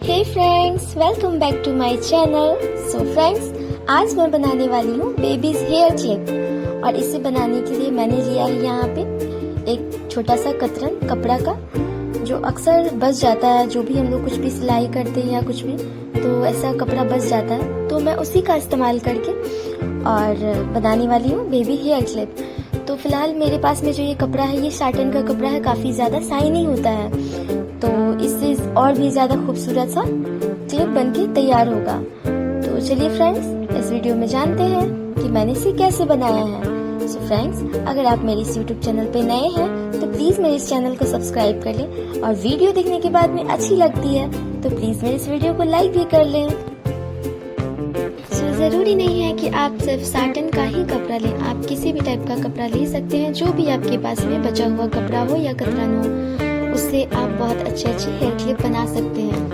Hey friends, welcome back to my channel. So friends, आज मैं बनाने वाली हूँ बेबीज हेयर क्लिप। और इसे बनाने के लिए मैंने लिया है यहाँ पे एक छोटा सा कतरन कपड़ा का, जो अक्सर बच जाता है। जो भी हम लोग कुछ भी सिलाई करते हैं या कुछ भी, तो ऐसा कपड़ा बच जाता है, तो मैं उसी का इस्तेमाल करके और बनाने वाली हूँ बेबी हेयर क्लिप। तो फिलहाल मेरे पास में जो ये कपड़ा है, ये साटन का कपड़ा है, काफ़ी ज़्यादा शाइनी होता है, तो इससे और भी ज़्यादा खूबसूरत सा क्लिप बनके तैयार होगा। तो चलिए फ्रेंड्स, इस वीडियो में जानते हैं कि मैंने इसे कैसे बनाया है। सो फ्रेंड्स, अगर आप मेरे इस यूट्यूब चैनल पे नए हैं तो प्लीज़ मेरे इस चैनल को सब्सक्राइब कर लें, और वीडियो देखने के बाद में अच्छी लगती है तो प्लीज़ मेरे इस वीडियो को लाइक भी कर लें। ज़रूरी नहीं है कि आप सिर्फ साटन का ही कपड़ा लें, आप किसी भी टाइप का कपड़ा ले सकते हैं। जो भी आपके पास में बचा हुआ कपड़ा हो या कतरन हो, उससे आप बहुत अच्छे हेयर क्लिप बना सकते हैं।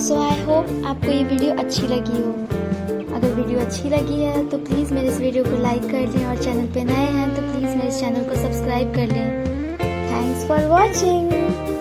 सो आई होप आपको ये वीडियो अच्छी लगी हो। अगर वीडियो अच्छी लगी है तो प्लीज़ मेरे इस वीडियो को लाइक कर लें और चैनल पे नए हैं तो प्लीज़ मेरे इस चैनल को सब्सक्राइब कर लें। Thanks for watching.